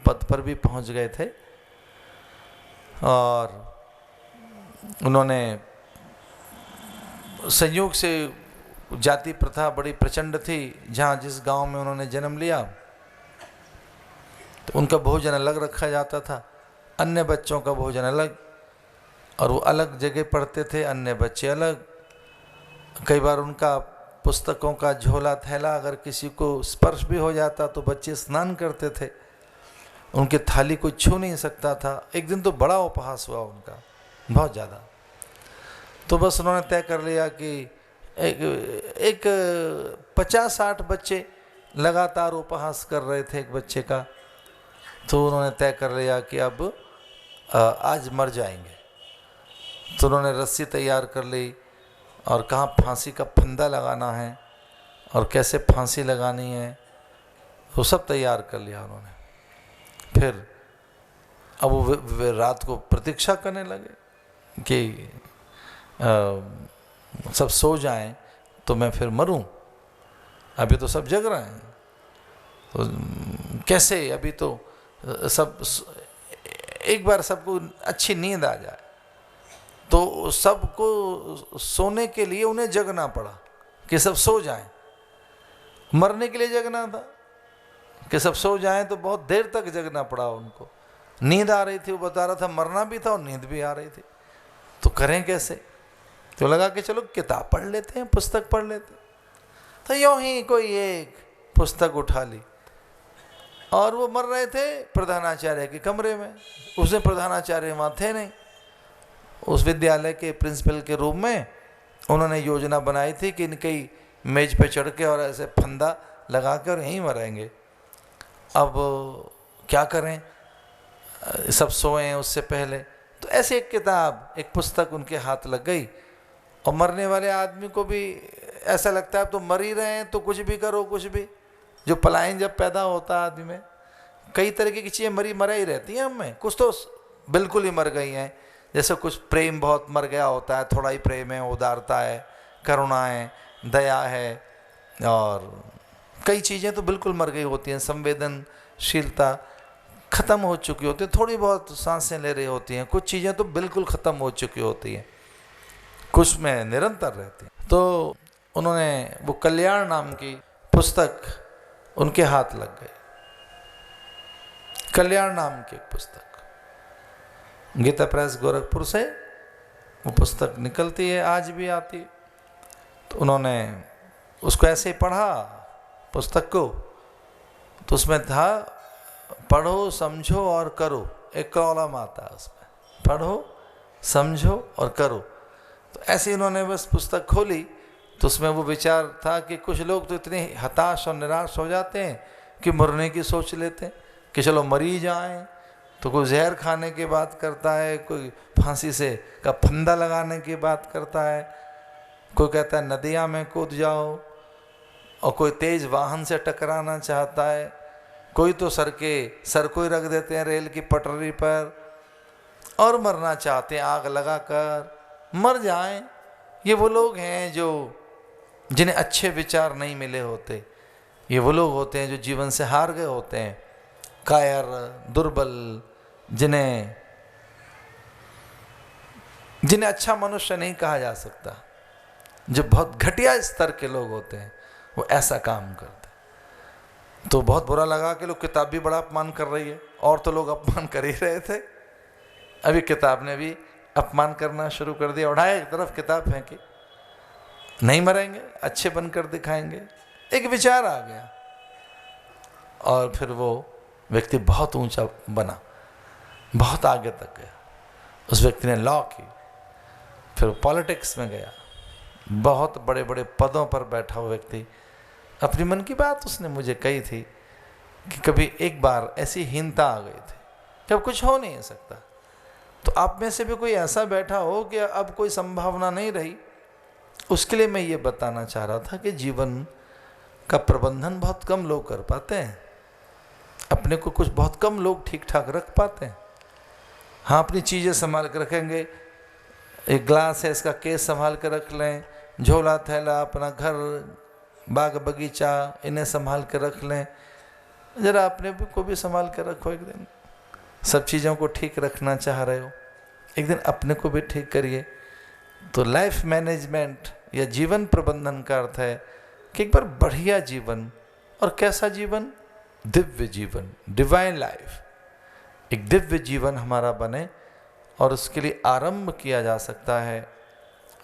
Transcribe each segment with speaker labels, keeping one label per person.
Speaker 1: पद पर भी पहुंच गए थे और उन्होंने संयोग से जाति प्रथा बड़ी प्रचंड थी। जहाँ जिस गांव में उन्होंने जन्म लिया तो उनका भोजन अलग रखा जाता था, अन्य बच्चों का भोजन अलग, और वो अलग जगह पढ़ते थे, अन्य बच्चे अलग। कई बार उनका पुस्तकों का झोला थैला अगर किसी को स्पर्श भी हो जाता तो बच्चे स्नान करते थे, उनकी थाली कोई छू नहीं सकता था। एक दिन तो बड़ा उपहास हुआ उनका, बहुत ज़्यादा। तो बस उन्होंने तय कर लिया कि एक 50-60 बच्चे लगातार उपहास कर रहे थे एक बच्चे का, तो उन्होंने तय कर लिया कि अब आज मर जाएंगे। तो उन्होंने रस्सी तैयार कर ली और कहाँ फांसी का फंदा लगाना है और कैसे फांसी लगानी है वो सब तैयार कर लिया उन्होंने। फिर अब वो रात को प्रतीक्षा करने लगे कि सब सो जाएं तो मैं फिर मरूं। अभी तो सब जग रहे हैं, तो कैसे अभी तो सब एक बार सबको अच्छी नींद आ जाए, तो सबको सोने के लिए उन्हें जगना पड़ा कि सब सो जाएं। मरने के लिए जगना था कि सब सो जाएं, तो बहुत देर तक जगना पड़ा उनको। नींद आ रही थी, वो बता रहा था मरना भी था और नींद भी आ रही थी, तो करें कैसे। तो लगा कि चलो किताब पढ़ लेते हैं, पुस्तक पढ़ लेते हैं। तो यूं ही कोई एक पुस्तक उठा ली और वो मर रहे थे प्रधानाचार्य के कमरे में। उसमें प्रधानाचार्य वहाँ थे नहीं, उस विद्यालय के प्रिंसिपल के रूम में उन्होंने योजना बनाई थी कि इनकी मेज पे चढ़ के और ऐसे फंदा लगा कर यहीं मरेंगे। अब क्या करें, सब सोए उससे पहले। तो ऐसे एक किताब, एक पुस्तक उनके हाथ लग गई। और मरने वाले आदमी को भी ऐसा लगता है अब तो मर ही रहे हैं तो कुछ भी करो, कुछ भी। जो पलायन जब पैदा होता है आदमी में, कई तरीके की चीज़ें मरा ही रहती हैं हम में। कुछ तो बिल्कुल ही मर गई हैं, जैसे कुछ प्रेम बहुत मर गया होता है, थोड़ा ही प्रेम है, उदारता है, करुणा है, दया है, और कई चीज़ें तो बिल्कुल मर गई होती हैं। संवेदनशीलता ख़त्म हो चुकी होती है, थोड़ी बहुत सांसें ले रही होती हैं। कुछ चीज़ें तो बिल्कुल ख़त्म हो चुकी होती हैं, कुछ में निरंतर रहती हैं। तो उन्होंने वो कल्याण नाम की पुस्तक उनके हाथ लग गई। कल्याण नाम की एक पुस्तक, गीता प्रेस गोरखपुर से वो पुस्तक निकलती है, आज भी आती है। तो उन्होंने उसको ऐसे ही पढ़ा पुस्तक को, तो उसमें था पढ़ो समझो और करो। एक कॉलम आता है उसमें, पढ़ो समझो और करो। तो ऐसे इन्होंने बस पुस्तक खोली, तो उसमें वो विचार था कि कुछ लोग तो इतने हताश और निराश हो जाते हैं कि मरने की सोच लेते हैं कि चलो मरी जाएं। तो कोई जहर खाने की बात करता है, कोई फांसी से का फंदा लगाने की बात करता है, कोई कहता है नदियाँ में कूद जाओ, और कोई तेज वाहन से टकराना चाहता है, कोई तो सर को ही रख देते हैं रेल की पटरी पर, और मरना चाहते हैं आग लगाकर मर जाएं। ये वो लोग हैं जो जिन्हें अच्छे विचार नहीं मिले होते, ये वो लोग होते हैं जो जीवन से हार गए होते हैं, कायर, दुर्बल, जिन्हें अच्छा मनुष्य नहीं कहा जा सकता, जो बहुत घटिया स्तर के लोग होते हैं, वो ऐसा काम करते हैं। तो बहुत बुरा लगा कि लोग किताब भी बड़ा अपमान कर रही है, और तो लोग अपमान कर ही रहे थे, अभी किताब ने भी अपमान करना शुरू कर दिया। उठाए एक तरफ किताब फेंकी, नहीं मरेंगे, अच्छे बनकर दिखाएंगे। एक विचार आ गया और फिर वो व्यक्ति बहुत ऊंचा बना, बहुत आगे तक गया। उस व्यक्ति ने लॉ की, फिर पॉलिटिक्स में गया, बहुत बड़े बड़े पदों पर बैठा हुआ व्यक्ति। अपनी मन की बात उसने मुझे कही थी कि कभी एक बार ऐसी हीनता आ गई थी कि अब कुछ हो नहीं सकता। तो आप में से भी कोई ऐसा बैठा हो कि अब कोई संभावना नहीं रही, उसके लिए मैं ये बताना चाह रहा था कि जीवन का प्रबंधन बहुत कम लोग कर पाते हैं, अपने को कुछ बहुत कम लोग ठीक ठाक रख पाते हैं। हाँ, अपनी चीज़ें संभाल कर रखेंगे, एक ग्लास है इसका केस संभाल कर रख लें, झोला थैला, अपना घर, बाग बगीचा, इन्हें संभाल कर रख लें, जरा अपने को भी संभाल कर रखो। एक दिन सब चीज़ों को ठीक रखना चाह रहे हो, एक दिन अपने को भी ठीक करिए। तो लाइफ मैनेजमेंट या जीवन प्रबंधन का अर्थ है कि एक बार बढ़िया जीवन, और कैसा जीवन? दिव्य जीवन, डिवाइन लाइफ। एक दिव्य जीवन हमारा बने, और उसके लिए आरंभ किया जा सकता है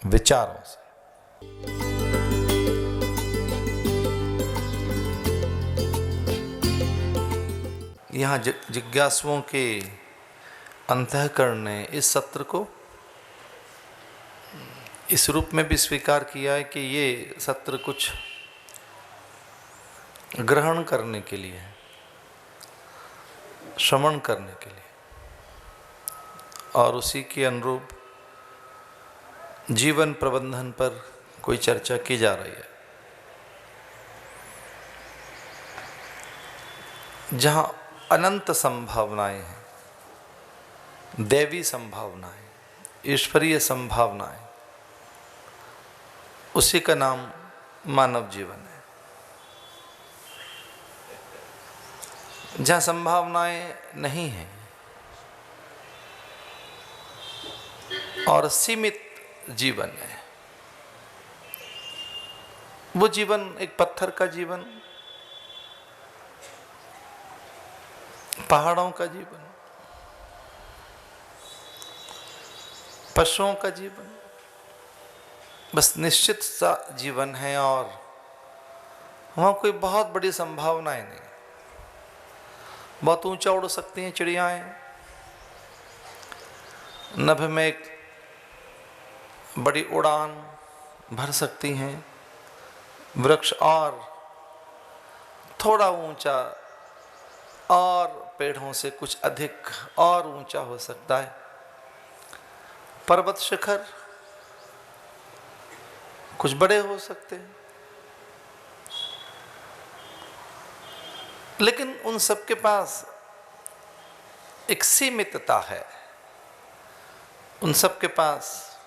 Speaker 1: विचारों से। यहाँ जिज्ञासुओं के अंतःकरण ने इस सत्र को इस रूप में भी स्वीकार किया है कि ये सत्र कुछ ग्रहण करने के लिए है, श्रवण करने के लिए, और उसी के अनुरूप जीवन प्रबंधन पर कोई चर्चा की जा रही है। जहाँ अनंत संभावनाएं हैं, दैवी संभावनाएं, ईश्वरीय संभावनाएं, उसी का नाम मानव जीवन है। जहाँ संभावनाएं नहीं हैं और सीमित जीवन है, वो जीवन एक पत्थर का जीवन, पहाड़ों का जीवन, पशुओं का जीवन, बस निश्चित सा जीवन है, और वहाँ कोई बहुत बड़ी संभावनाएं नहीं। बहुत ऊंचा उड़ सकती हैं चिड़ियाएं, नभ में एक बड़ी उड़ान भर सकती हैं, वृक्ष और थोड़ा ऊंचा, और पेड़ों से कुछ अधिक और ऊंचा हो सकता है, पर्वत शिखर कुछ बड़े हो सकते हैं, लेकिन उन सब के पास एक सीमितता है। उन सब के पास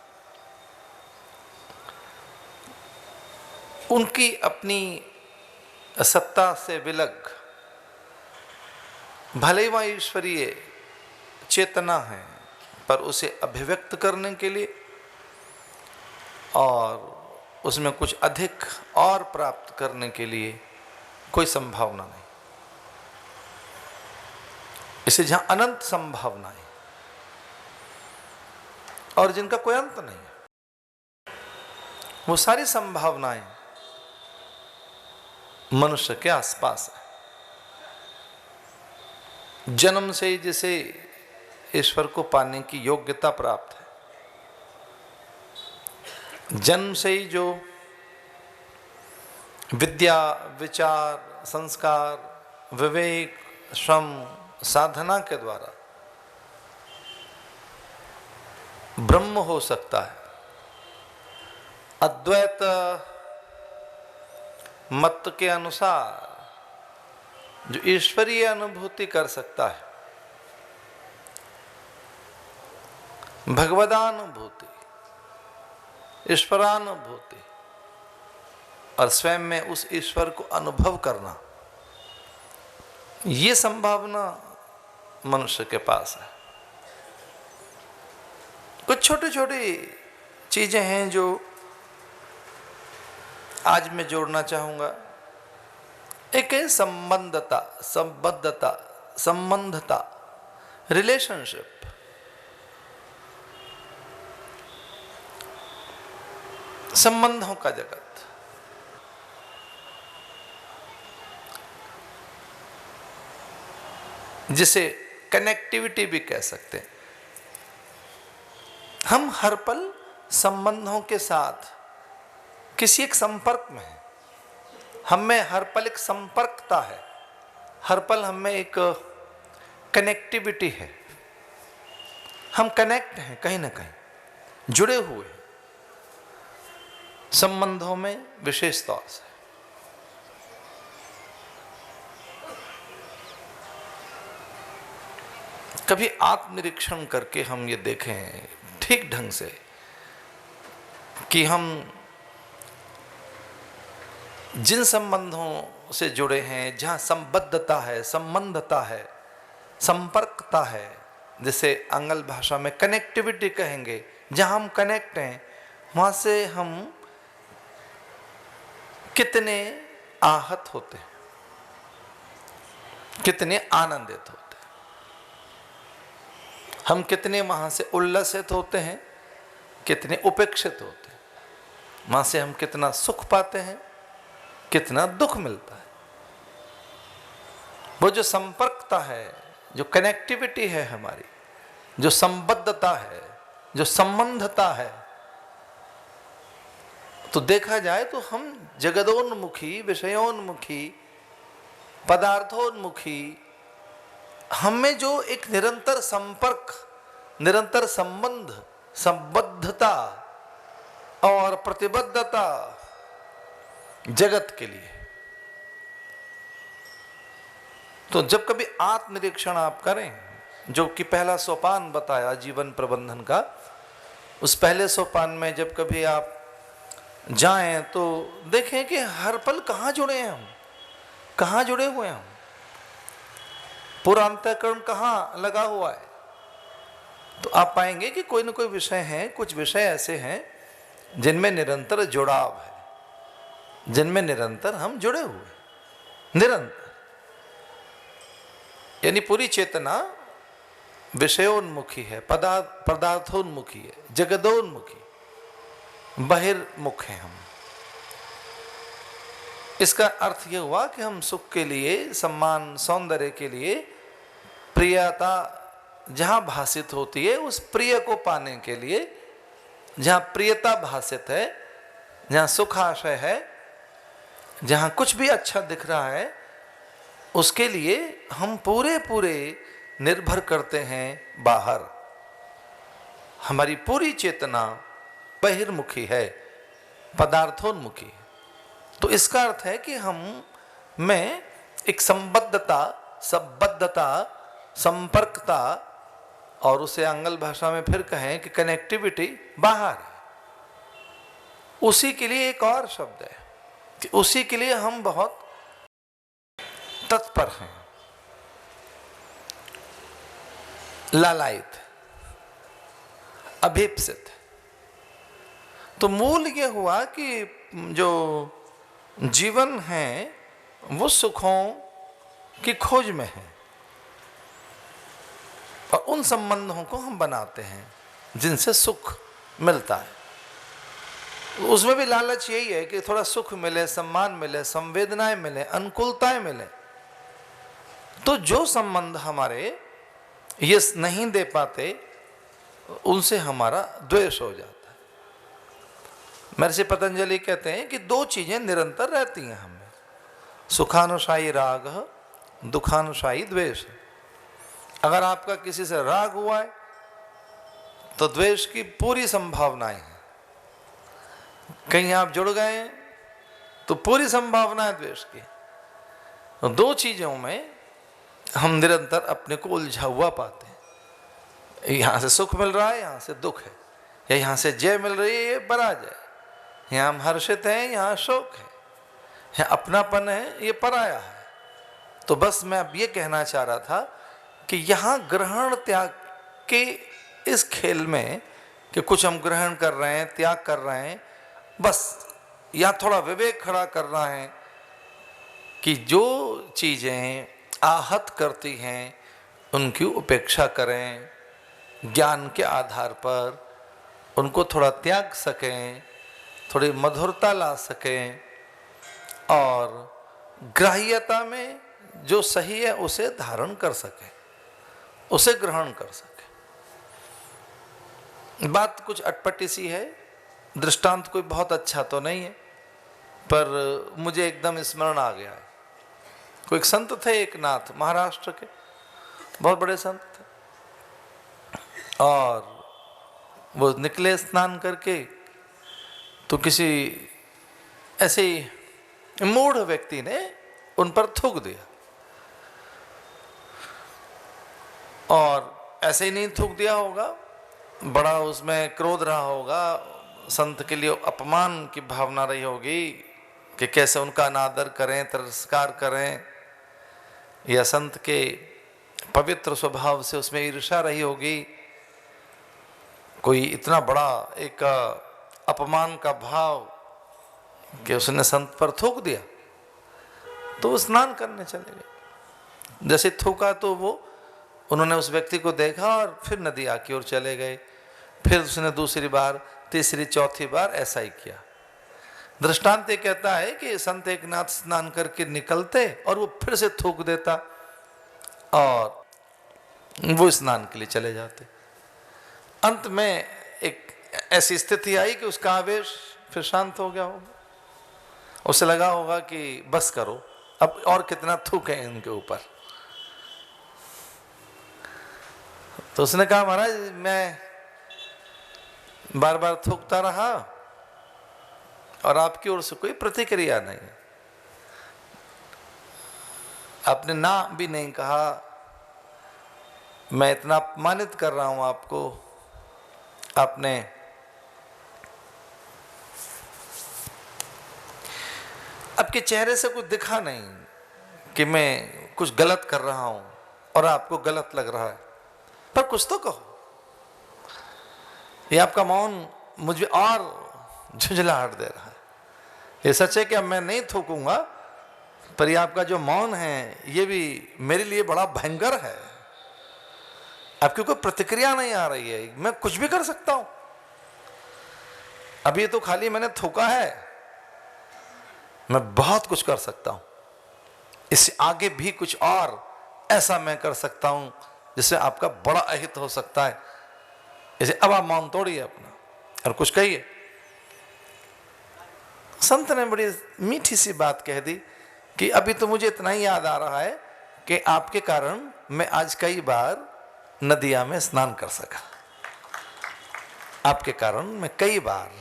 Speaker 1: उनकी अपनी सत्ता से विलग, भले ही वहाँ ईश्वरीय चेतना है, पर उसे अभिव्यक्त करने के लिए और उसमें कुछ अधिक और प्राप्त करने के लिए कोई संभावना नहीं। इसे जहां अनंत संभावनाएं और जिनका कोई अंत नहीं है, वो सारी संभावनाएं मनुष्य के आसपास है। जन्म से ही जिसे ईश्वर को पाने की योग्यता प्राप्त है, जन्म से ही जो विद्या, विचार, संस्कार, विवेक, श्रम, साधना के द्वारा ब्रह्म हो सकता है, अद्वैत मत के अनुसार जो ईश्वरीय अनुभूति कर सकता है, भगवदानुभूति, ईश्वरानुभूति, और स्वयं में उस ईश्वर को अनुभव करना, ये संभावना मनुष्य के पास है। कुछ छोटी छोटी चीजें हैं जो आज मैं जोड़ना चाहूंगा। एक है संबंधता, संबद्धता, संबंधता, रिलेशनशिप। संबंधों का जगत, जिसे कनेक्टिविटी भी कह सकते हैं। हम हर पल संबंधों के साथ किसी एक संपर्क में हैं। हम में हर पल एक संपर्कता है, हर पल हम में एक कनेक्टिविटी है। हम कनेक्ट हैं, कहीं ना कहीं जुड़े हुए हैं संबंधों में, विशेष तौर से। कभी आत्मनिरीक्षण करके हम ये देखें ठीक ढंग से कि हम जिन संबंधों से जुड़े हैं, जहाँ संबद्धता है, संबंधता है, संपर्कता है, जिसे आंग्ल भाषा में कनेक्टिविटी कहेंगे, जहाँ हम कनेक्ट हैं, वहाँ से हम कितने आहत होते हैं, कितने आनंदित होते हैं, हम कितने वहाँ से उल्लसित होते हैं, कितने उपेक्षित होते हैं, वहाँ से हम कितना सुख पाते हैं, कितना दुख मिलता है। वो जो संपर्कता है, जो कनेक्टिविटी है हमारी, जो संबद्धता है, जो संबंधता है, तो देखा जाए तो हम जगदोन्मुखी, विषयोन्मुखी, पदार्थोन्मुखी, हमें जो एक निरंतर संपर्क, निरंतर संबंध, संबद्धता और प्रतिबद्धता जगत के लिए, तो जब कभी आत्मनिरीक्षण आप करें, जो कि पहला सोपान बताया जीवन प्रबंधन का, उस पहले सोपान में जब कभी आप जाएं तो देखें कि हर पल कहाँ जुड़े हैं हम, कहाँ जुड़े हुए हैं हम, पूरा अंतःकरण कहाँ लगा हुआ है। तो आप पाएंगे कि कोई न कोई विषय है, कुछ विषय ऐसे हैं जिनमें निरंतर जुड़ाव है, जिनमें निरंतर हम जुड़े हुए, निरंतर, यानी पूरी चेतना विषयोन्मुखी है, पदार्थोन्मुखी है, जगदोन्मुखी, बहिर्मुख हैं हम। इसका अर्थ यह हुआ कि हम सुख के लिए, सम्मान, सौंदर्य के लिए, प्रियता जहां भासित होती है, उस प्रिय को पाने के लिए, जहां प्रियता भासित है, जहां सुखाशय है, जहां कुछ भी अच्छा दिख रहा है, उसके लिए हम पूरे पूरे निर्भर करते हैं बाहर। हमारी पूरी चेतना बहिर्मुखी है, पदार्थोन्मुखी। तो इसका अर्थ है कि हम में एक संबद्धता, संबद्धता, संपर्कता, और उसे आंग्ल भाषा में फिर कहें कि कनेक्टिविटी बाहर है। उसी के लिए एक और शब्द है कि उसी के लिए हम बहुत तत्पर हैं, लालायित, अभीप्सित। तो मूल ये हुआ कि जो जीवन है वो सुखों की खोज में है, और उन संबंधों को हम बनाते हैं जिनसे सुख मिलता है। उसमें भी लालच यही है कि थोड़ा सुख मिले, सम्मान मिले, संवेदनाएं मिले, अनुकूलताएं मिले। तो जो संबंध हमारे ये नहीं दे पाते, उनसे हमारा द्वेष हो जाता है। महर्षि पतंजलि कहते हैं कि दो चीजें निरंतर रहती हैं हमें, सुखानुशायी राग, दुखानुशायी द्वेष। अगर आपका किसी से राग हुआ है तो द्वेष की पूरी संभावनाएं हैं। कहीं आप जुड़ गए हैं तो पूरी संभावना है द्वेष की। तो दो चीजों में हम निरंतर अपने को उलझा हुआ पाते हैं। यहां से सुख मिल रहा है, यहां से दुख है, या यहां से जय मिल रही है, ये पराजय। यहां हम हर्षित हैं, यहां शोक है, यहाँ अपनापन है, ये पराया है। तो बस मैं अब ये कहना चाह रहा था कि यहाँ ग्रहण त्याग के इस खेल में कि कुछ हम ग्रहण कर रहे हैं, त्याग कर रहे हैं, बस यहाँ थोड़ा विवेक खड़ा करना है कि जो चीज़ें आहत करती हैं उनकी उपेक्षा करें, ज्ञान के आधार पर उनको थोड़ा त्याग सकें, थोड़ी मधुरता ला सकें, और ग्राह्यता में जो सही है उसे धारण कर सकें, उसे ग्रहण कर सकें। बात कुछ अटपटी सी है, दृष्टांत कोई बहुत अच्छा तो नहीं है, पर मुझे एकदम स्मरण आ गया है। कोई एक संत थे, एक नाथ, महाराष्ट्र के बहुत बड़े संत थे, और वो निकले स्नान करके तो किसी ऐसे ही मूढ़ व्यक्ति ने उन पर थूक दिया, और ऐसे ही नहीं थूक दिया होगा, बड़ा उसमें क्रोध रहा होगा, संत के लिए अपमान की भावना रही होगी, कि कैसे उनका अनादर करें, तिरस्कार करें, या संत के पवित्र स्वभाव से उसमें ईर्ष्या रही होगी, कोई इतना बड़ा एक अपमान का भाव कि उसने संत पर थूक दिया, तो वो स्नान करने चले गए। जैसे थूका तो वो उन्होंने उस व्यक्ति को देखा और फिर नदिया की ओर चले गए। फिर उसने दूसरी बार, तीसरी, चौथी बार ऐसा ही किया। दृष्टांत ये कहता है कि संत एकनाथ स्नान करके निकलते और वो फिर से थूक देता और वो स्नान के लिए चले जाते। अंत में एक ऐसी स्थिति आई कि उसका आवेश फिर शांत हो गया होगा, उसे लगा होगा कि बस करो, अब और कितना थूके इनके ऊपर। तो उसने कहा, महाराज मैं बार बार थूकता रहा और आपकी ओर से कोई प्रतिक्रिया नहीं, आपने ना भी नहीं कहा, मैं इतना अपमानित कर रहा हूं आपको, आपने आपके चेहरे से कुछ दिखा नहीं कि मैं कुछ गलत कर रहा हूं और आपको गलत लग रहा है, पर कुछ तो कहो। ये आपका मौन मुझे और झुंझलाहट दे रहा है। ये सच है कि अब मैं नहीं थूकूंगा, पर ये आपका जो मौन है ये भी मेरे लिए बड़ा भयंकर है। आपकी कोई प्रतिक्रिया नहीं आ रही है, मैं कुछ भी कर सकता हूं। अब ये तो खाली मैंने थूका है, मैं बहुत कुछ कर सकता हूं, इससे आगे भी कुछ और ऐसा मैं कर सकता हूं जिससे आपका बड़ा अहित हो सकता है। इसे अब आप मौन तोड़िए अपना और कुछ कहिए। संत ने बड़ी मीठी सी बात कह दी कि अभी तो मुझे इतना ही याद आ रहा है कि आपके कारण मैं आज कई बार नदिया में स्नान कर सका, आपके कारण मैं कई बार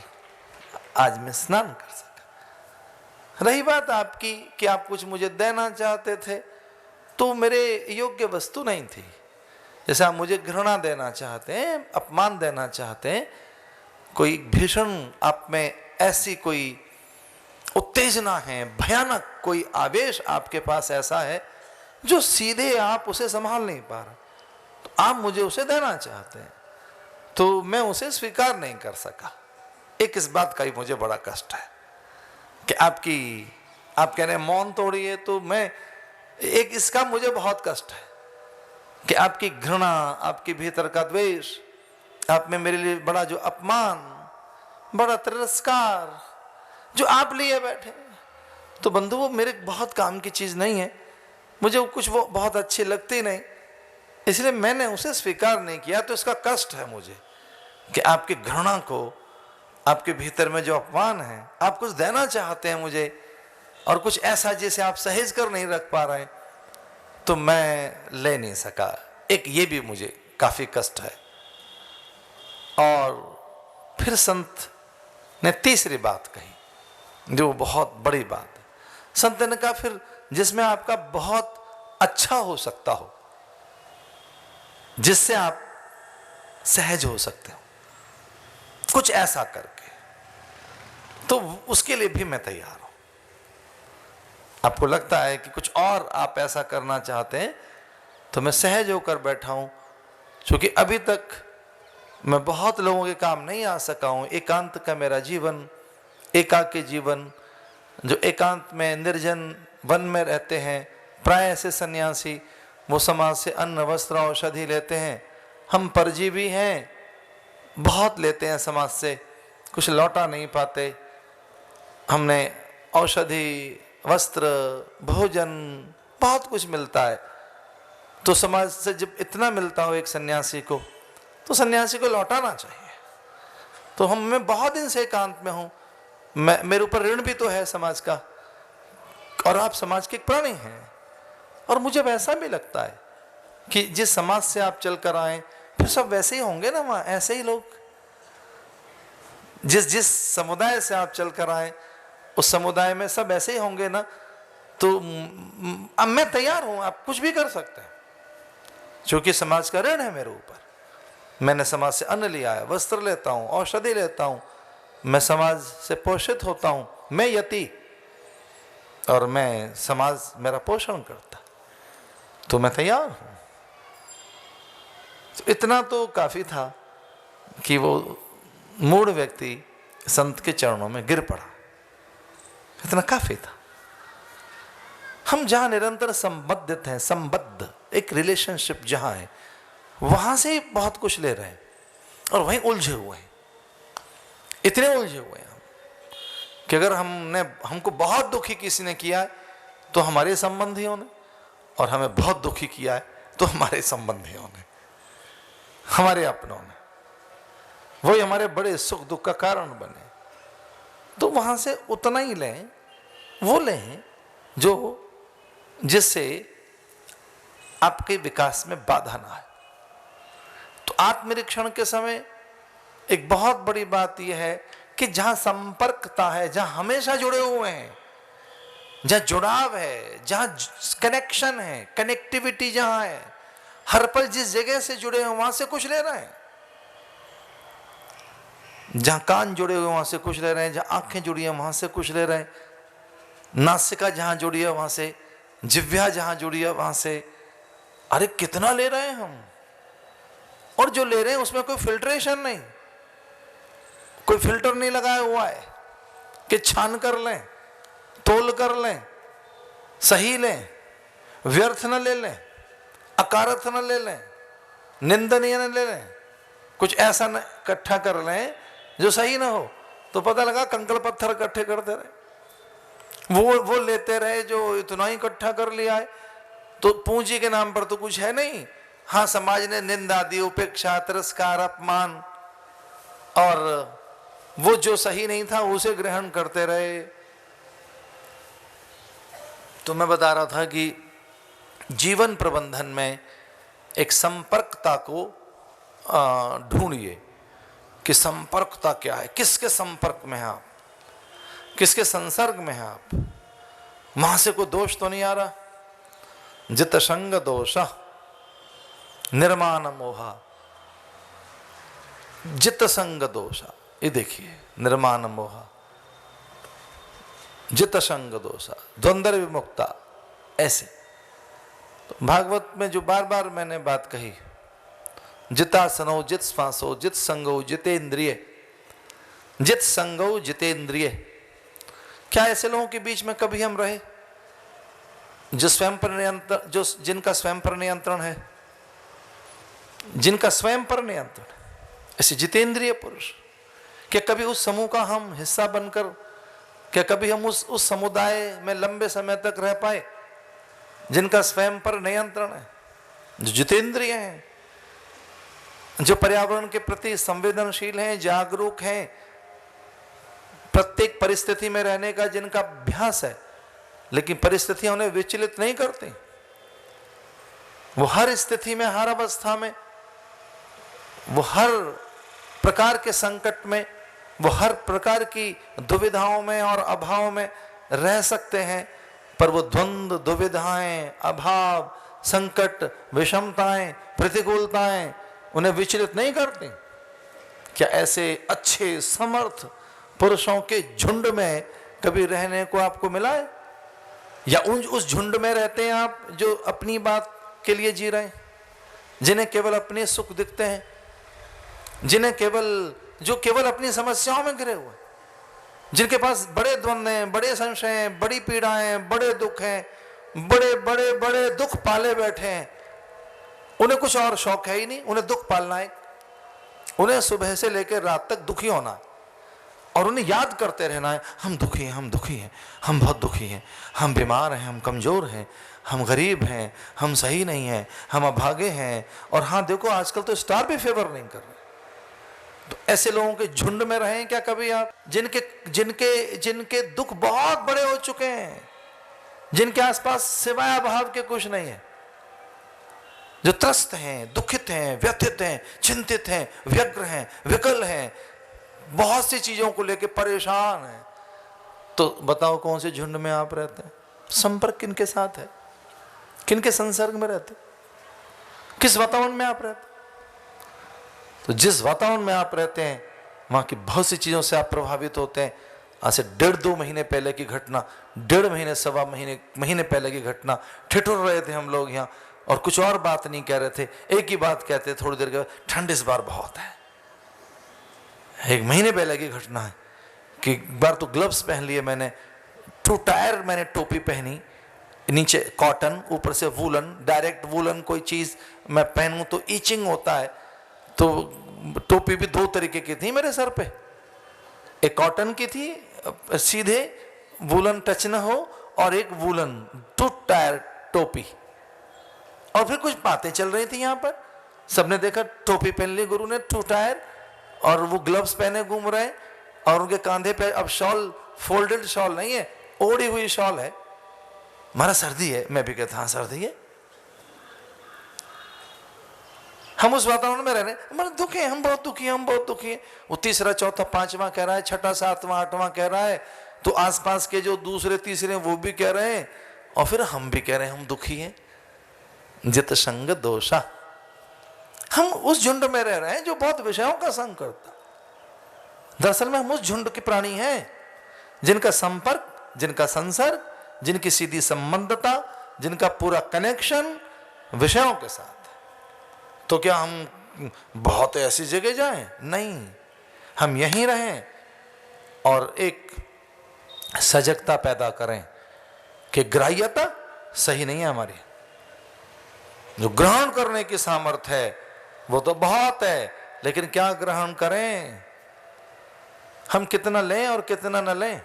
Speaker 1: आज मैं स्नान कर सका। रही बात आपकी कि आप कुछ मुझे देना चाहते थे, तो मेरे योग्य वस्तु नहीं थी। जैसे आप मुझे घृणा देना चाहते हैं, अपमान देना चाहते हैं, कोई भीषण आप में ऐसी कोई उत्तेजना है, भयानक कोई आवेश आपके पास ऐसा है जो सीधे आप उसे संभाल नहीं पा रहे, तो आप मुझे उसे देना चाहते हैं, तो मैं उसे स्वीकार नहीं कर सका। एक इस बात का ही मुझे बड़ा कष्ट है कि आप कह रहे हैं मौन तोड़िए, तो मैं एक इसका मुझे बहुत कष्ट है कि आपकी घृणा, आपके भीतर का द्वेष, आप में मेरे लिए बड़ा जो अपमान, बड़ा तिरस्कार जो आप लिए बैठे, तो बंधु वो मेरे बहुत काम की चीज नहीं है, मुझे कुछ वो बहुत अच्छी लगती नहीं, इसलिए मैंने उसे स्वीकार नहीं किया। तो इसका कष्ट है मुझे कि आपकी घृणा को, आपके भीतर में जो अपमान है, आप कुछ देना चाहते हैं मुझे और कुछ ऐसा जिसे आप सहेज कर नहीं रख पा रहे, तो मैं ले नहीं सका। एक ये भी मुझे काफी कष्ट है। और फिर संत ने तीसरी बात कही जो बहुत बड़ी बात है। संत ने कहा, फिर जिसमें आपका बहुत अच्छा हो सकता हो, जिससे आप सहज हो सकते हो, कुछ ऐसा करके, तो उसके लिए भी मैं तैयार हूं। आपको लगता है कि कुछ और आप ऐसा करना चाहते हैं, तो मैं सहज होकर बैठा हूं, क्योंकि अभी तक मैं बहुत लोगों के काम नहीं आ सका हूं। एकांत का मेरा जीवन, एकाकी जीवन, जो एकांत में निर्जन वन में रहते हैं, प्राय ऐसे सन्यासी, वो समाज से अन्न वस्त्र औषधि लेते हैं। हम परजीवी हैं, बहुत लेते हैं समाज से, कुछ लौटा नहीं पाते। हमने औषधि, वस्त्र, भोजन, बहुत कुछ मिलता है, तो समाज से जब इतना मिलता हो एक सन्यासी को, तो सन्यासी को लौटाना चाहिए। तो मैं बहुत दिन से एकांत में हूं, मेरे ऊपर ऋण भी तो है समाज का, और आप समाज के एक प्राणी हैं। और मुझे वैसा भी लगता है कि जिस समाज से आप चल कर आए, फिर सब वैसे ही होंगे ना वहां, ऐसे ही लोग। जिस समुदाय से आप चल कर आए, उस समुदाय में सब ऐसे ही होंगे ना। तो अब मैं तैयार हूं, आप कुछ भी कर सकते हैं, क्योंकि समाज का ऋण है मेरे ऊपर। मैंने समाज से अन्न लिया है, वस्त्र लेता हूं, औषधि लेता हूं, मैं समाज से पोषित होता हूं, मैं यति। और मैं समाज मेरा पोषण करता, तो मैं तैयार हूं। तो इतना तो काफी था कि वो मूढ़ व्यक्ति संत के चरणों में गिर पड़ा, इतना काफी था। हम जहां निरंतर संबद्ध हैं, संबद्ध एक रिलेशनशिप जहां है, वहां से बहुत कुछ ले रहे हैं और वहीं उलझे हुए हैं। इतने उलझे हुए हैं हम कि अगर हमको बहुत दुखी किसी ने किया है तो हमारे संबंधियों ने, और हमें बहुत दुखी किया है तो हमारे संबंधियों ने, हमारे अपनों ने, वही हमारे बड़े सुख दुख का कारण बने। तो वहां से उतना ही लें, वो लें जो जिससे आपके विकास में बाधा ना आए। तो आत्मनिरीक्षण के समय एक बहुत बड़ी बात यह है कि जहां संपर्कता है, जहां हमेशा जुड़े हुए हैं, जहां जुड़ाव है, जहां कनेक्शन है, कनेक्टिविटी जहां है, हर पल जिस जगह से जुड़े हैं वहां से कुछ ले रहे हैं। जहां कान जुड़े हुए वहां से कुछ ले रहे हैं, जहां आंखें जुड़ी हैं वहां से कुछ ले रहे हैं, नासिका जहां जुड़ी है वहां से, जिह्वा जहां जुड़ी है वहां से। अरे कितना ले रहे हैं हम, और जो ले रहे हैं उसमें कोई फिल्ट्रेशन नहीं, कोई फिल्टर नहीं लगाया हुआ है कि छान कर लें, तोल कर लें, सही लें, व्यर्थ न ले लें, अकारथ न ले लें, निंदनीय न ले लें, कुछ ऐसा न इकट्ठा कर लें जो सही ना हो। तो पता लगा कंकड़ पत्थर इकट्ठे करते रहे, वो लेते रहे जो इतना ही इकट्ठा कर लिया है। तो पूंजी के नाम पर तो कुछ है नहीं। हाँ, समाज ने निंदा दी, उपेक्षा, तिरस्कार, अपमान, और वो जो सही नहीं था उसे ग्रहण करते रहे। तो मैं बता रहा था कि जीवन प्रबंधन में एक संपर्कता को ढूंढिए कि संपर्कता क्या है, किसके संपर्क में है आप, किसके संसर्ग में है आप। वहां से कोई दोष तो नहीं आ रहा। जित संग दोष निर्माण मोहा, जित संग दोषा, ये देखिए, निर्माण मोहा, जित संग दोषा, द्वंद्व विमुक्ता। ऐसे तो भागवत में जो बार बार मैंने बात कही, जितासनो जित श्वासो जित संगो जितेंद्रिय, जित संगो जितेंद्रिय। क्या ऐसे लोगों के बीच में कभी हम रहे जो स्वयं पर नियंत्रण, जो जिनका स्वयं पर नियंत्रण है, जिनका स्वयं पर नियंत्रण, ऐसे जितेंद्रिय पुरुष? क्या कभी उस समूह का हम हिस्सा बनकर, क्या कभी हम उस समुदाय में लंबे समय तक रह पाए जिनका स्वयं पर नियंत्रण है, जो जितेंद्रिय हैं, जो पर्यावरण के प्रति संवेदनशील हैं, जागरूक हैं, प्रत्येक परिस्थिति में रहने का जिनका अभ्यास है, लेकिन परिस्थितियां उन्हें विचलित नहीं करती। वो हर स्थिति में, हर अवस्था में, वो हर प्रकार के संकट में, वो हर प्रकार की दुविधाओं में और अभाव में रह सकते हैं, पर वो द्वंद्व, दुविधाएं, अभाव, संकट, विषमताएं, प्रतिकूलताएं उन्हें विचलित नहीं करती। क्या ऐसे अच्छे समर्थ पुरुषों के झुंड में कभी रहने को आपको मिला है? या उस झुंड में रहते हैं आप जो अपनी बात के लिए जी रहे हैं, जिन्हें केवल अपने सुख दिखते हैं, जो केवल अपनी समस्याओं में घिरे हुए, जिनके पास बड़े द्वंद्व हैं, बड़े संशय हैं, बड़ी पीड़ाएं, बड़े दुख हैं, बड़े बड़े बड़े दुख पाले बैठे हैं। उन्हें कुछ और शौक है ही नहीं, उन्हें दुख पालना है। उन्हें सुबह से लेकर रात तक दुखी होना है और उन्हें याद करते रहना है, हम दुखी हैं, हम दुखी हैं, हम बहुत दुखी हैं, हम बीमार हैं, हम कमजोर हैं, हम गरीब हैं, हम सही नहीं हैं, हम अभागे हैं। और हाँ देखो, आजकल तो स्टार भी फेवर नहीं कर रहे। तो ऐसे लोगों के झुंड में रहें क्या कभी आप, जिनके दुख बहुत बड़े हो चुके हैं, जिनके आसपास सिवाय अभाव के कुछ नहीं है, जो त्रस्त हैं, दुखित हैं, व्यथित हैं, चिंतित हैं, व्यग्र हैं, विकल हैं, बहुत सी चीजों को लेकर परेशान हैं। तो बताओ कौन से झुंड में आप रहते हैं? संपर्क किनके साथ है? किनके संसर्ग में रहते? किस वातावरण में आप रहते? तो जिस वातावरण में आप रहते हैं वहां की बहुत सी चीजों से आप प्रभावित होते हैं। आज से 1.5-2 महीने पहले की घटना, 1.5 महीने, सवा महीने पहले की घटना। ठिठुर रहे थे हम लोग यहाँ और कुछ और बात नहीं कह रहे थे, एक ही बात कहते थोड़ी देर के बाद, ठंड इस बार बहुत है। 1 महीने पहले की घटना है कि एक बार तो ग्लव्स पहन लिए मैंने, 2 टायर मैंने टोपी पहनी, नीचे कॉटन, ऊपर से वूलन, डायरेक्ट वूलन कोई चीज मैं पहनूं तो ईचिंग होता है। तो टोपी भी 2 तरीके की थी मेरे सर पे, एक कॉटन की थी सीधे वूलन टच न हो, और एक वूलन 2 टायर टोपी। और फिर कुछ बातें चल रही थी यहाँ पर, सबने देखा टोपी पहन ली गुरु ने 2 टायर, और वो ग्लव्स पहने घूम रहे, और उनके कांधे पे अब शॉल, फोल्डेड शॉल नहीं है, ओढ़ी हुई शॉल है। हमारा सर्दी है, मैं भी कहता हाँ सर्दी है। हम उस वातावरण में रह रहे हैं, हमारे दुखी है, हम बहुत दुखी हैं, हम बहुत दुखी हैं। वो तीसरा, चौथा, पांचवा कह रहा है, छठा, सातवां, आठवां कह रहा है, तो आसपास के जो दूसरे तीसरे वो भी कह रहे हैं, और फिर हम भी कह रहे हैं हम दुखी हैं। जित संग दोषा, हम उस झुंड में रह रहे हैं जो बहुत विषयों का संग करता। दरअसल में हम उस झुंड के प्राणी हैं जिनका संपर्क, जिनका संसर्ग, जिनकी सीधी संबंधता, जिनका पूरा कनेक्शन विषयों के साथ। तो क्या हम बहुत ऐसी जगह जाएं? नहीं, हम यहीं रहें और एक सजगता पैदा करें कि ग्राह्यता सही नहीं है हमारी, जो ग्रहण करने की सामर्थ्य है वो तो बहुत है, लेकिन क्या ग्रहण करें, हम कितना लें और कितना न लें।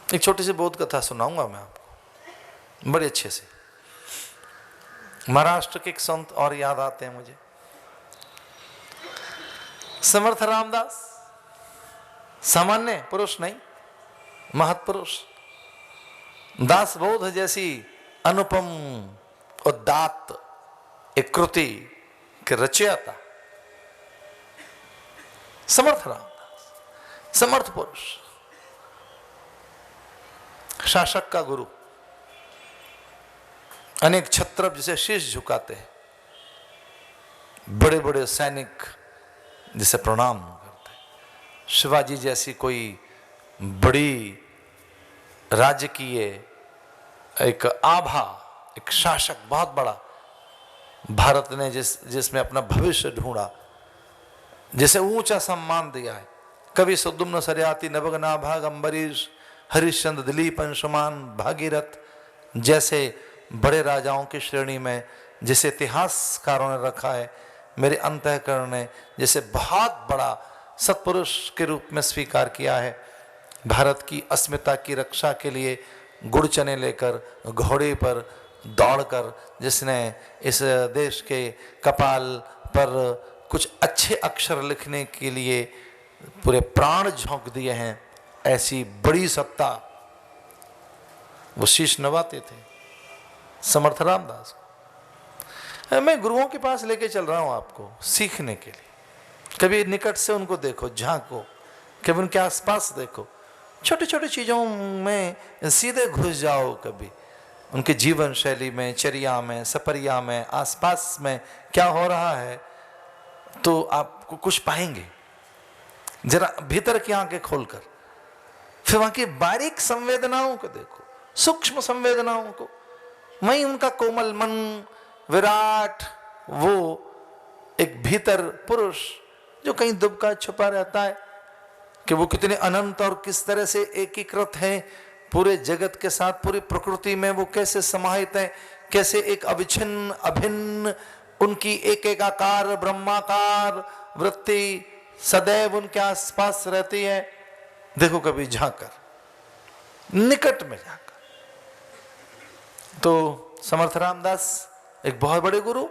Speaker 1: एक छोटी सी बोध कथा सुनाऊंगा मैं आपको बड़े अच्छे से। महाराष्ट्र के एक संत और याद आते हैं मुझे, समर्थ रामदास। सामान्य पुरुष नहीं, महत्पुरुष, दासबोध जैसी अनुपम उदात्त एक कृति के रचयिता समर्थ रामदास, समर्थ पुरुष, शासक का गुरु, अनेक क्षत्रप जिसे शीश झुकाते हैं, बड़े बड़े सैनिक जिसे प्रणाम करते हैं, शिवाजी जैसी कोई बड़ी राजकीय एक आभा, एक शासक बहुत बड़ा, भारत ने जिसमें अपना भविष्य ढूंढा, जिसे ऊंचा सम्मान दिया है। कवि सुद्युम्न सरयाति नभगनाभाग अम्बरीश हरिश्चंद्र दिलीप अंशुमान भागीरथ जैसे बड़े राजाओं की श्रेणी में जिसे इतिहासकारों ने रखा है, मेरे अंतःकरण ने जिसे बहुत बड़ा सत्पुरुष के रूप में स्वीकार किया है। भारत की अस्मिता की रक्षा के लिए गुड़ चने लेकर घोड़े पर दौड़कर जिसने इस देश के कपाल पर कुछ अच्छे अक्षर लिखने के लिए पूरे प्राण झोंक दिए हैं, ऐसी बड़ी सत्ता वो शीश नवाते थे समर्थ रामदास को। मैं गुरुओं के पास लेके चल रहा हूं आपको सीखने के लिए। कभी निकट से उनको देखो, झांको, कभी उनके आसपास देखो, छोटी छोटी चीजों में सीधे घुस जाओ, कभी उनके जीवन शैली में, चर्या में, सपरिया में, आसपास में क्या हो रहा है, तो आपको कुछ पाएंगे। जरा भीतर की आंखें खोलकर फिर वहां की बारीक संवेदनाओं को देखो, सूक्ष्म संवेदनाओं को, वहीं उनका कोमल मन, विराट वो एक भीतर पुरुष जो कहीं दुबका छुपा रहता है, कि वो कितने अनंत और किस तरह से एकीकृत हैं पूरे जगत के साथ, पूरी प्रकृति में वो कैसे समाहित है, कैसे एक अविच्छिन्न अभिन्न उनकी एक एक आकार ब्रह्माकार वृत्ति सदैव उनके आसपास रहती है। देखो कभी झांकर, निकट में जाकर। तो समर्थ रामदास एक बहुत बड़े गुरु,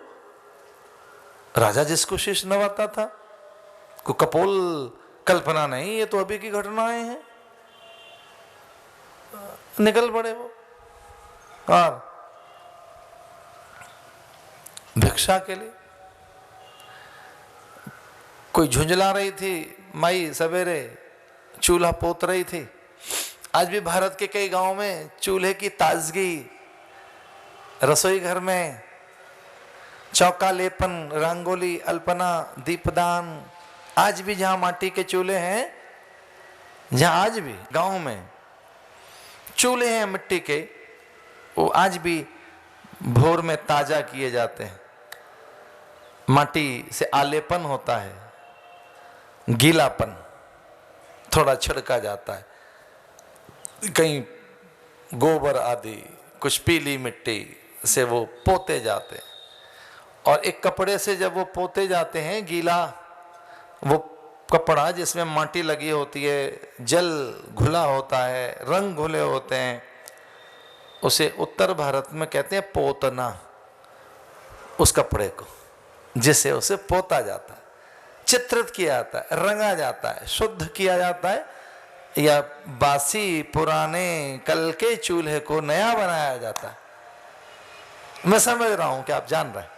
Speaker 1: राजा जिसको शीश नवाता था, को कपोल कल्पना नहीं, ये तो अभी की घटनाएं हैं। निकल पड़े वो और भिक्षा के लिए। कोई झुंझला रही थी माई, सवेरे चूल्हा पोत रही थी। आज भी भारत के कई गांवों में चूल्हे की ताजगी, रसोई घर में चौका लेपन, रंगोली, अल्पना, दीपदान, आज भी जहां माटी के चूल्हे हैं, जहां आज भी गांव में चूल्हे हैं मिट्टी के, वो आज भी भोर में ताजा किए जाते हैं। माटी से आलेपन होता है, गीलापन थोड़ा छिड़का जाता है, कहीं गोबर आदि कुछ पीली मिट्टी से वो पोते जाते हैं, और एक कपड़े से जब वो पोते जाते हैं, गीला वो कपड़ा जिसमें माटी लगी होती है, जल घुला होता है, रंग घुले होते हैं, उसे उत्तर भारत में कहते हैं पोतना, उस कपड़े को जिसे उसे पोता जाता है, चित्रित किया जाता है, रंगा जाता है, शुद्ध किया जाता है, या बासी पुराने कल के चूल्हे को नया बनाया जाता है। मैं समझ रहा हूं कि आप जान रहे हैं।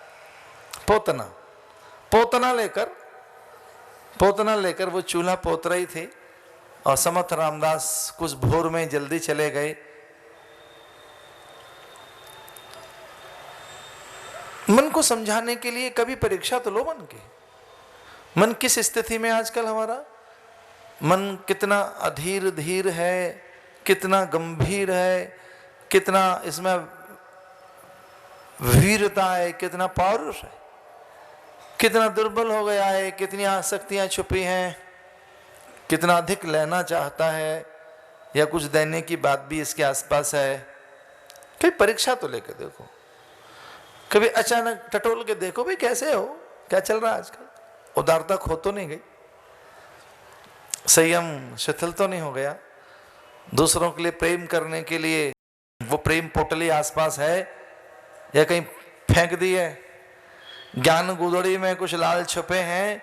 Speaker 1: पोतना लेकर वो चूल्हा पोत रही थी, और समर्थ रामदास कुछ भोर में जल्दी चले गए। मन को समझाने के लिए कभी परीक्षा तो लो मन की। मन किस स्थिति में आजकल हमारा मन कितना अधीर धीर है, कितना गंभीर है, कितना इसमें वीरता है, कितना पौरुष है, कितना दुर्बल हो गया है, कितनी आसक्तियां छुपी हैं, कितना अधिक लेना चाहता है, या कुछ देने की बात भी इसके आसपास है। कभी परीक्षा तो लेकर देखो, कभी अचानक टटोल के देखो भाई कैसे हो, क्या चल रहा है आजकल। उदारता खो तो नहीं गई, संयम शिथिल तो नहीं हो गया, दूसरों के लिए प्रेम करने के लिए वो प्रेम पोटली आसपास है, या कहीं फेंक दी है, ज्ञान गुदड़ी में कुछ लाल छुपे हैं,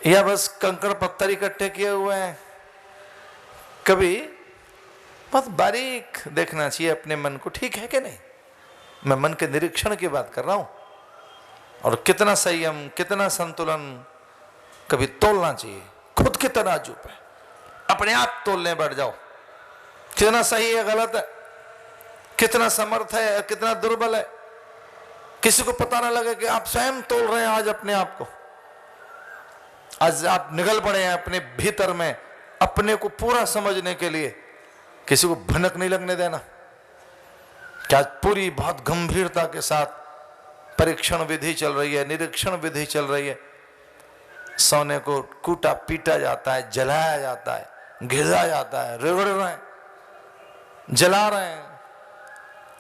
Speaker 1: या बस कंकड़ पत्थर इकट्ठे किए हुए हैं। कभी बहुत बारीक देखना चाहिए अपने मन को, ठीक है कि नहीं। मैं मन के निरीक्षण की बात कर रहा हूं, और कितना संयम, कितना संतुलन कभी तोलना चाहिए। खुद के तराजू पे अपने आप तोलने बैठ जाओ, कितना सही है, गलत है, कितना समर्थ है, कितना दुर्बल है। किसी को पता ना लगे कि आप स्वयं तोल रहे हैं आज अपने आप को। आज आप निगल पड़े हैं अपने भीतर में, अपने को पूरा समझने के लिए। किसी को भनक नहीं लगने देना। क्या पूरी बहुत गंभीरता के साथ परीक्षण विधि चल रही है, निरीक्षण विधि चल रही है। सोने को कूटा पीटा जाता है, जलाया जाता है, घिसा जाता है, रगड़ रहे हैं, जला रहे हैं,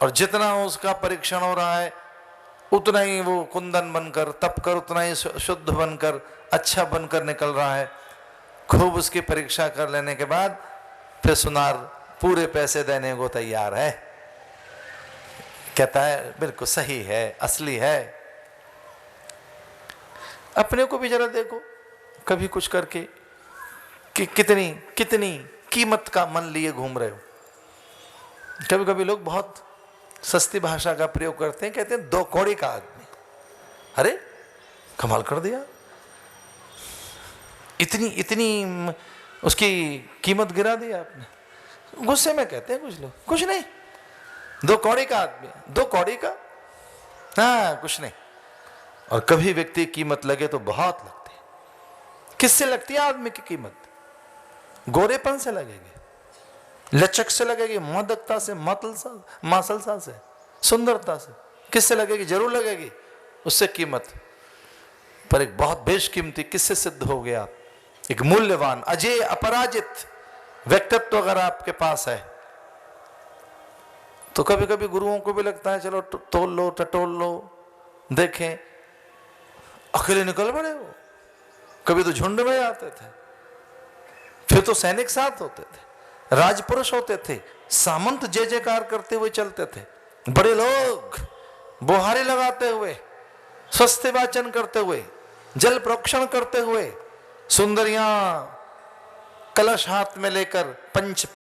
Speaker 1: और जितना उसका परीक्षण हो रहा है उतना ही वो कुंदन बनकर, तप कर उतना ही शुद्ध बनकर, अच्छा बनकर निकल रहा है। खूब उसकी परीक्षा कर लेने के बाद फिर सुनार पूरे पैसे देने को तैयार है, कहता है बिल्कुल सही है, असली है। अपने को भी जरा देखो कभी कुछ करके कि कितनी कितनी कीमत का मन लिए घूम रहे हो। कभी कभी लोग बहुत सस्ती भाषा का प्रयोग करते हैं, कहते हैं 2 कौड़ी का आदमी। अरे कमाल कर दिया, इतनी इतनी उसकी कीमत गिरा दी आपने। गुस्से में कहते हैं कुछ लोग, कुछ नहीं, 2 कौड़ी का आदमी, 2 कौड़ी का, हाँ कुछ नहीं। और कभी व्यक्ति की कीमत लगे तो बहुत लगती है। किससे लगती है आदमी की कीमत? गोरेपन से लगेगी, लचक से लगेगी, मादकता से, मासलसा से, सुंदरता से। किससे लगेगी? जरूर लगेगी उससे कीमत। पर एक बहुत बेशकीमती किससे सिद्ध हो गया? एक मूल्यवान, अजय, अपराजित व्यक्तित्व अगर आपके पास है तो कभी कभी गुरुओं को भी लगता है चलो तोल लो, टटोल लो, देखें। अकेले निकल पड़े वो, कभी तो झुंड में आते थे, फिर तो सैनिक साथ होते थे, राजपुरुष होते थे, सामंत जय जयकार करते हुए चलते थे, बड़े लोग बोहारी लगाते हुए, स्वस्ति वाचन करते हुए, जल प्रोक्षण करते हुए, सुंदरियां कलश हाथ में लेकर, पंच